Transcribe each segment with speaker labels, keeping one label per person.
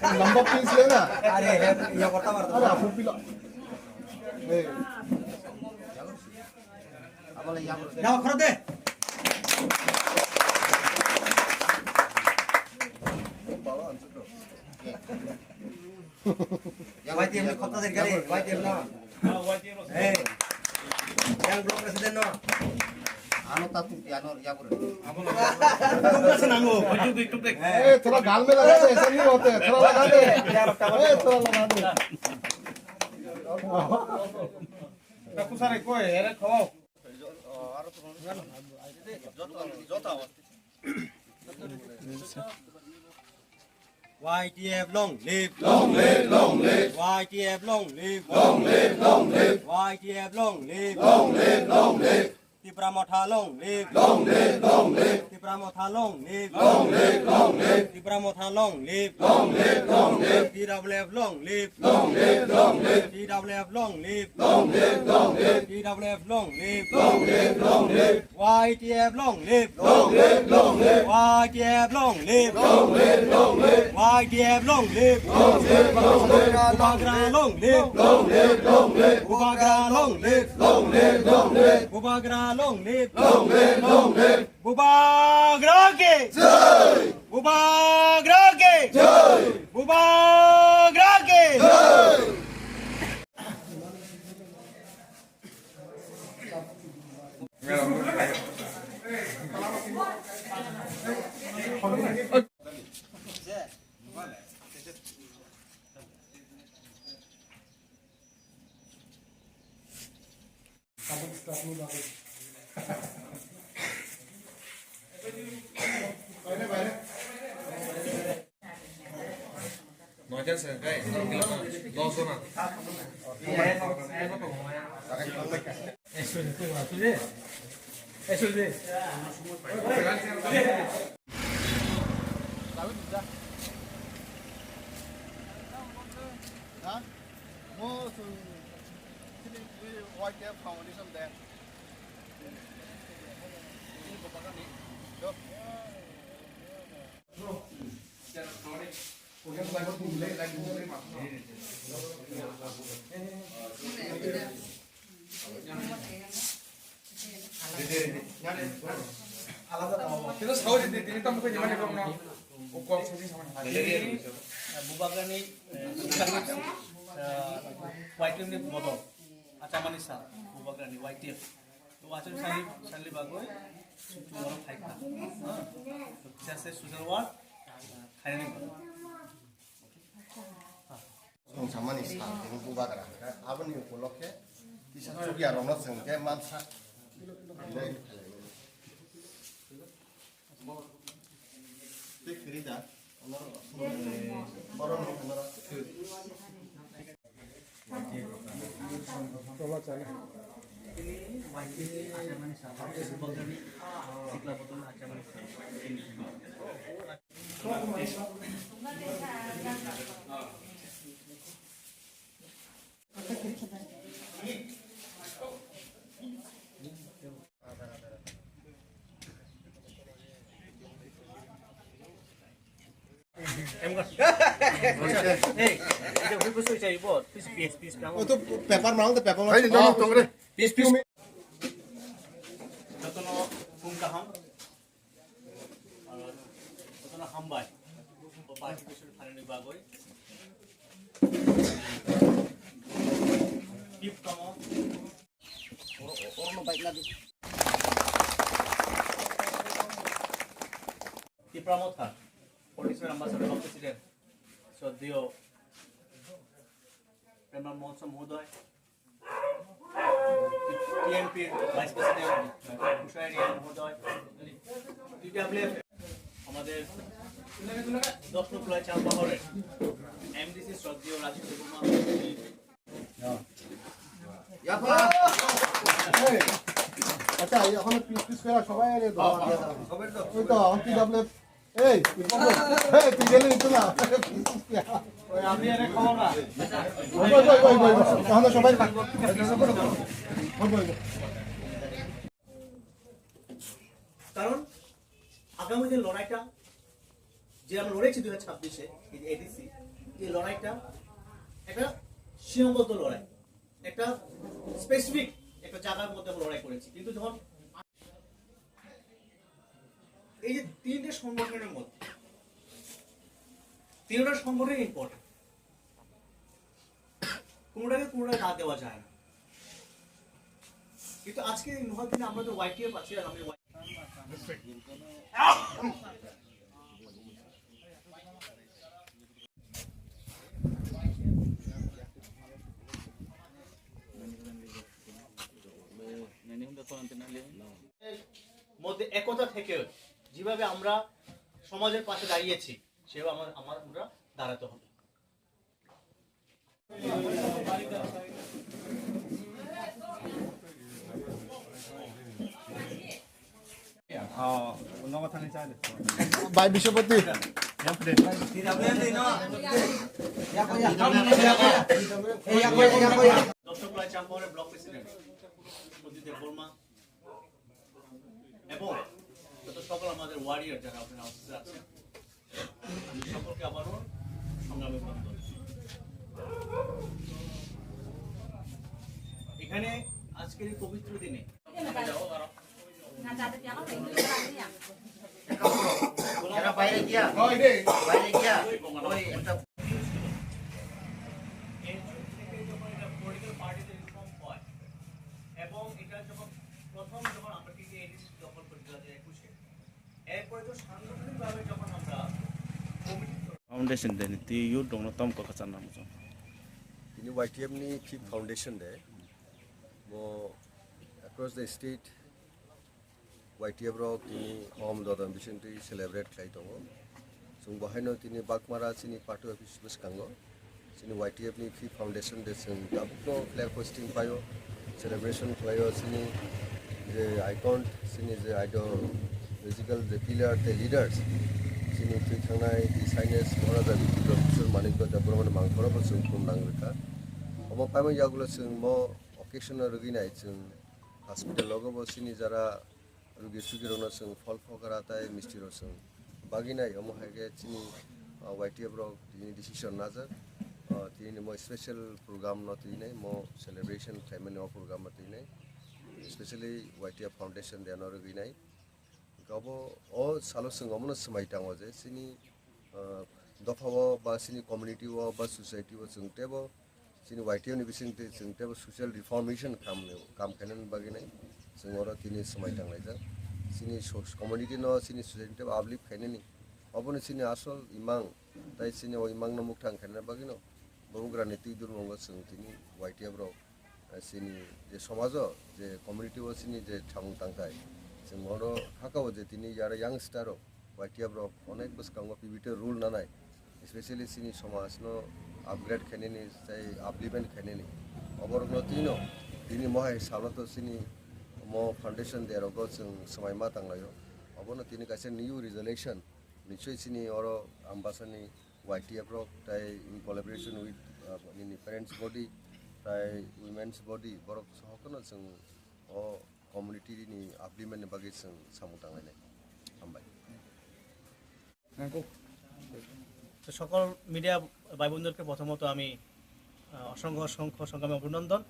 Speaker 1: लंबा पीस लेना
Speaker 2: अरे ये करता मारता
Speaker 1: अरे फुल पिला
Speaker 2: जाओ खरो दे YTM ने खत्ता दे गरे YTM ना ए yang belum presiden no
Speaker 3: आनो तातु यानो या करे
Speaker 2: तुम कैसे नांगो
Speaker 1: ए थोड़ा गाल में लगा दे ऐसा नहीं होते थोड़ा लगा दे ए थोड़ा लगा दे
Speaker 2: ताकू सारे कोई एरे खाओ YTF long live YTF long live YTF long live Tipramotha long live Tipramotha long live Tipramotha long live TWF long live TWF long live TWF long live YTF long live YTF long live YTF long live Bubagra long live Bubagra long live Bubagra long live Bubagra ke jai Bubagra ke jai Bubagra ke jai
Speaker 4: Noajan sekai, dos zona.
Speaker 1: YTF Foundation there.
Speaker 4: Kita sahu di ini tamu ke zaman itu mana? Ukuran sini sama.
Speaker 5: Bubaga ni YTF ni motor. Acaman isa Bubaga ni YTF. Tu acaman sali bagoy. Suatu orang kaya. Bisa se social work kaya ni.
Speaker 3: sama nih sah ini buat kan apa nih poloknya bisa juga romot sengke mansa ini kerja orang
Speaker 1: itu paper mau tuh paper mau
Speaker 4: Ayo dong dong deh.
Speaker 1: piece piece
Speaker 5: Jotono pungkaham jotono hambai participation thanani bagoy tip kamo
Speaker 3: orang baik lagi
Speaker 5: Tipramot Khan Policeman Ambassador of President Swadhyo Prema Mohotsav Mohoday TMP Vice President Kushayani Mohoday TWF আমাদের 10 নং ফ্লোরে চাম্পাহরের MDC শ্রদ্ধেয় রাজীব দেববর্মা
Speaker 1: আচ্ছা এখন piece piece করে সবাই আরে দাও ওই তো কি ডাবলে এই তুই গেলি তো না
Speaker 5: ওই আমি আরে খাও না
Speaker 1: ওই তাহলে সবাই
Speaker 5: কারণ আগামী যে লড়াইটা যে আমরা লড়েছি 2026-এ এই এডিসি এই লড়াইটা একটা সীমাবদ্ধ লড়াই, একটা স্পেসিফিক একটা জায়গার মধ্যে আমরা লড়াই করেছি। কিন্তু যখন এই যে তিনটে সংগঠনের মধ্যে তিনটা সংগঠন ইম্পর্টেন্ট, কোনোটাকে না দেওয়া যায় না। কিন্তু আজকে হয়তো আমরা তো ওয়াইটিএফ আছি আর আমি মধ্যে একতা থেকে যেভাবে আমরা সমাজের পাশে দাঁড়িয়েছি সেভাবে আমরা দাঁড়াতে হবে।
Speaker 1: ভাই বিশ্বপতি
Speaker 5: দর্শক রায় চাম্পাহরের ব্লক প্রেসিডেন্ট প্রদীপ দেববর্মা এবং যত সকল আমাদের ওয়ারিয়ার যারা আপনার অফিসে আছেন সকলকে আবারও সংগ্রামী অভিনন্দন। এখানে আজকের এই পবিত্র দিনে
Speaker 2: বাইরে গিয়া ওই একটা
Speaker 5: পলিটিক্যাল পার্টিতে রিফর্ম হয় এবং এটা যখন প্রথম আমরা টিটি এডিসি দখল করি 2021-এ, এরপরে তো সাংগঠনিকভাবে যখন আমরা
Speaker 6: फाउन्डेसन दे ती यू दङ तम को खचा नाम छ
Speaker 3: তিনি YTF-ni Fifth Foundation de mo across the state YTF rok tini hom dodon bisenti celebrate khai tongo sung bahaino tini bakmara sini party office buskango sini YTF-ni Fifth Foundation de sung tabukno flag hosting payo celebration payo sini je icon sini je ideological the pillar the leaders sini thikhanai the science moraja professor manikko deborman mangkhora sung kumnangrika omo paimo yagulo sung mo occasional ruginai sung hospital logo bo sini jara rugi sugirona sung fol phokara tai misti ro sung baginai omo hage sini YTF ro tini decision nazar tini mo special program no tini mo celebration family of program tini especially YTF Foundation de no ruginai gabo o salo sung omo smai tango je sini dofawo ba sini community wo ba society wo sung tebo sini YTF ni bising te sung tebo social reformation kam kanan baginai sung ora tini smai tanglai ja sini community no sini society tebo uplift khainani obone sini asol imang tai sini o imang no muktang khaina bagino bogra niti durmongo sung tini YTF ro sini je samajo je community wo sini je thang tangkai sung oro hakao je tini yara youngster ro YTF ro onek buskango pivotal rule nanai especially sini samaj no upgrade khainani sai upliftment khainani oborno tino tini mohai saloto sini mo foundation de rogo sung samai ma tanglayo obono tini kaise new resolution nichoi sini oro ambasani YTF ro tai in collaboration with in parents body tai women's body borok sohokono sung o community ni upliftment bagi sung samutangai nai ambai
Speaker 5: তো সকল media ভাই বোনদেরকে প্রথমত আমি অসংখ্য সংগ্রামী অভিনন্দন।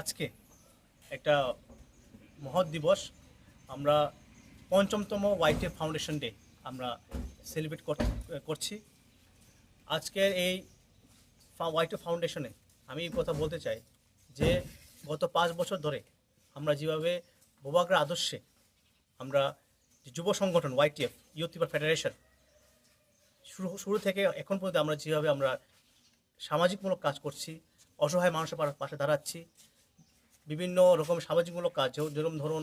Speaker 5: আজকে একটা মহৎ দিবস, আমরা ৫ম YTF ফাউন্ডেশন ডে আমরা সেলিব্রেট করছি। আজকের এই YTF ফাউন্ডেশনে আমি এই কথা বলতে চাই যে গত 5 বছর ধরে আমরা যেভাবে বোবাগ্রা আদর্শে আমরা যুব সংগঠন YTF ইউথ পিপল ফেডারেশন শুরু থেকে এখন পর্যন্ত আমরা যেভাবে আমরা সামাজিকমূলক কাজ করছি, অসহায় মানুষের পাশে দাঁড়াচ্ছি, বিভিন্ন রকম সামাজিকমূলক কাজ যেরকম ধরুন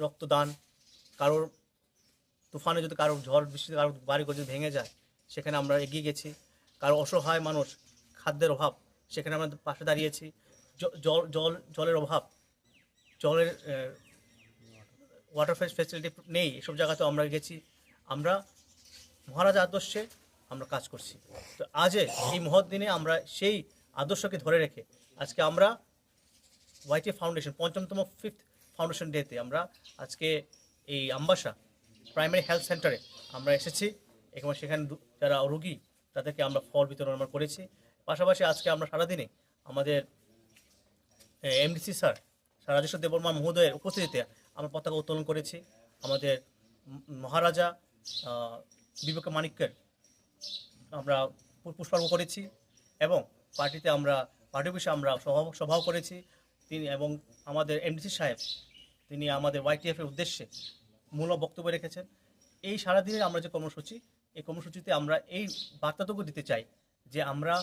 Speaker 5: রক্তদান, কারোর তুফানে যদি কারো ঝড় বৃষ্টিতে কারো বাড়িঘর যদি ভেঙে যায়, সেখানে আমরা এগিয়ে গেছি। কারো অসহায় মানুষ, খাদ্যের অভাব, সেখানে আমরা পাশে দাঁড়িয়েছি। জলের অভাব, জলের ওয়াটার ফেসিলিটি নেই, এসব জায়গাতেও আমরা গেছি। আমরা মহারাজা আদর্শে আমরা কাজ করছি। তো আজে এই মহৎ দিনে আমরা সেই আদর্শকে ধরে রেখে আজকে আমরা ওয়াইটিএফ ফাউন্ডেশন ৫ম ফাউন্ডেশন ডেতে আমরা আজকে এই আমবাসা প্রাইমারি হেলথ সেন্টারে আমরা এসেছি এবং সেখানে যারা রোগী তাদেরকে আমরা ফল বিতরণ আমরা করেছি। পাশাপাশি আজকে আমরা সারাদিনে আমাদের এমডিসি স্যার রাজেশ্বর দেববর্মা মহোদয়ের উপস্থিতিতে আমরা পতাকা উত্তোলন করেছি। আমাদের মহারাজা বিবেক মানিক্যের আমরা পুষ্পার্ঘ করেছি এবং পার্টিতে আমরা পার্টি অফিসে আমরা সভাও করেছি। তিনি এবং আমাদের এমডিসি সাহেব তিনি আমাদের ওয়াইটিএফের উদ্দেশ্যে মূল বক্তব্য রেখেছেন। এই সারাদিনের আমরা যে কর্মসূচি, এই কর্মসূচিতে আমরা এই বার্তাটুকু দিতে চাই যে আমরা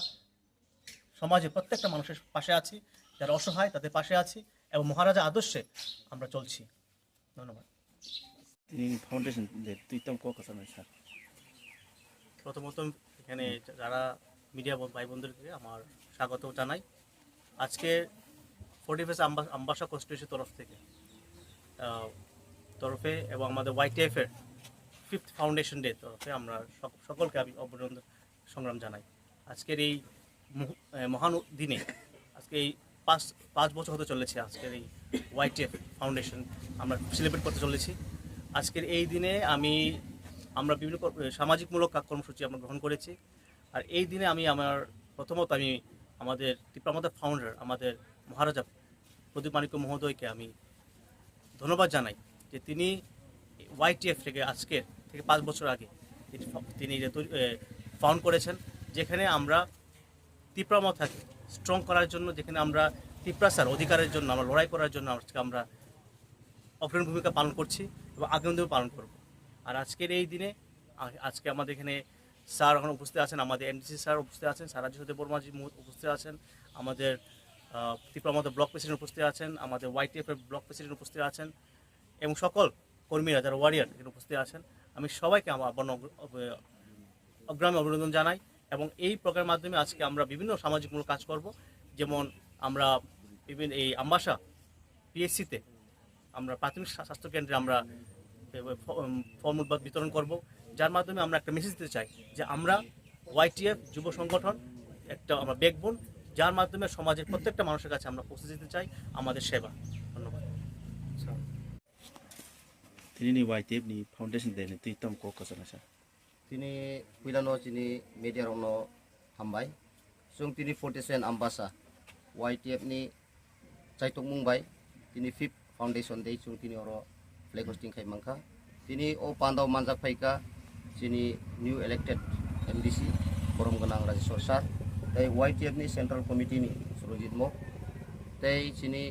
Speaker 5: সমাজে প্রত্যেকটা মানুষের পাশে আছি, যারা অসহায় তাদের পাশে আছি এবং মহারাজা আদর্শে আমরা চলছি। ধন্যবাদ।
Speaker 6: তিনি ফাউন্ডেশন তুইতাম ক কথা নয় স্যার।
Speaker 5: প্রথমত এখানে যারা মিডিয়া ভাই বোনদেরকে আমার স্বাগত জানাই। আজকে 45 আমবাসা কনস্টিটিউশন তরফে এবং আমাদের ওয়াইটিএফের 5th ফাউন্ডেশন ডে তরফে আমরা সকলকে আমি অভিনন্দন সংগ্রাম জানাই। আজকের এই মহান দিনে আজকে এই 5 বছর হতে চলেছে আজকের এই ওয়াইটিএফ ফাউন্ডেশন আমরা সেলিব্রেট করতে চলেছি। আজকের এই দিনে আমরা বিভিন্ন সামাজিকমূলক কর্মসূচি আমরা গ্রহণ করেছি। আর এই দিনে আমি প্রথমত আমাদের ত্রিপুরা ফাউন্ডার আমাদের মহারাজা প্রদীপ মানিক্য মহোদয়কে আমি ধন্যবাদ জানাই যে তিনি ওয়াইটিএফ থেকে আজকের থেকে 5 বছর আগে তিনি ফাউন্ড করেছেন, যেখানে আমরা ত্রিপুরা মাথাকে স্ট্রং করার জন্য, যেখানে আমরা ত্রিপুরাসার অধিকারের জন্য আমরা লড়াই করার জন্য আজকে আমরা অগ্রণী ভূমিকা পালন করছি এবং আগামী দিনেও পালন করব। আর আজকের এই দিনে আজকে আমাদের এখানে স্যার এখন উপস্থিত আছেন, আমাদের এমডিসি স্যার উপস্থিত আছেন, স্যার রাজেশ্বর দেববর্মাজি উপস্থিত আছেন, আমাদের ত্রিপুরা মাথা ব্লক প্রেসিডেন্ট উপস্থিত আছেন, আমাদের ওয়াইটিএফের ব্লক প্রেসিডেন্ট উপস্থিত আছেন এবং সকল কর্মীরা যারা ওয়ারিয়ার এখানে উপস্থিত আছেন। আমি সবাইকে আমার অগ্রামী অভিনন্দন জানাই এবং এই প্রোগ্রামের মাধ্যমে আজকে আমরা বিভিন্ন সামাজিকমূলক কাজ করব। যেমন আমরা বিভিন্ন এই আমবাসা পিএসসিতে আমরা প্রাথমিক স্বাস্থ্যকেন্দ্রে আমরা ফলমূল বিতরণ করব, যার মাধ্যমে আমরা একটা মেসেজ দিতে চাই যে আমরা ওয়াইটিএফ যুব সংগঠন একটা আমরা ব্যাকবোন, যার মাধ্যমে সমাজের প্রত্যেকটা মানুষের কাছে আমরা পৌঁছে দিতে চাই আমাদের সেবা। ধন্যবাদ।
Speaker 6: তিনি ওয়াইটিএফ নি ফাউন্ডেশন দেনি তুইতাম ক কথা নয় স্যার।
Speaker 2: তিনি পিলানো চিনি মিডিয়ার অন্য হামबाय जों তিনি 47 আমবাসা YTF ni চাইতক মুंबाय তিনি 5th ফাউন্ডেশন দে जों তিনি অর ফ্ল্যাগ হোস্টিং খাইমাंखा তিনি ও পান্দাव মানজাক ফাইকা চিনি নিউ ইলেক্টেড এমডিসি বরম গোনাं राजेश्वर सार তাই YTF ni central committee ni Surajit mock তাই চিনি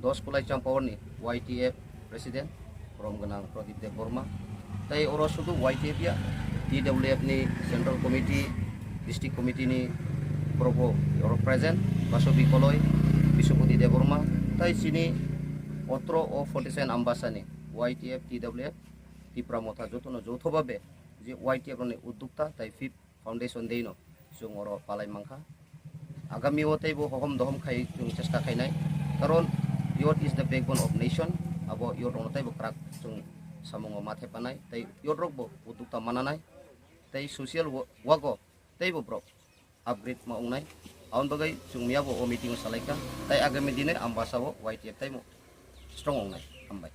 Speaker 2: 10 কুলাই চাম্পাওয়ার ni YTF প্রেসিডেন্ট বরম গোনাं প্রদীপ দেববর্মা তাই ওরা শুধু YTF ya TWF ni central committee district committee ni প্রভু ওরা প্রেজেন্ট বাসবি কলয় বিশ্বপতি দেববর্মা তাই চিনি অত্র ও 47 Ambassa ni YTF TWF Tripura মথা যৌথভাবে যে YTF ni উদ্যোক্তা তাই 5th ফাউন্ডেশন দেইনো जों ওরা পালাইমাंखा আগামীও তাইবো হহম দহম খাই जों চেষ্টা খাইনাই কারণ yacht is the backbone of nation আবো ইয়ট অনতাইবো ক্রাক जों সামঙ্গ মাথে পানাই তাই ইয়ট রকবো উদ্যোক্তা মানানাই তাই সোশ্যাল ওয়ার্কও তাইবো ব্রক আপগ্রেড মাউনাই আউন বাগै जों मियाबो ও মিটিং সালাইকা তাই আগামী দিনে আমবাসাও YTF তাইমো স্ট্রং অংনাই হামबाय।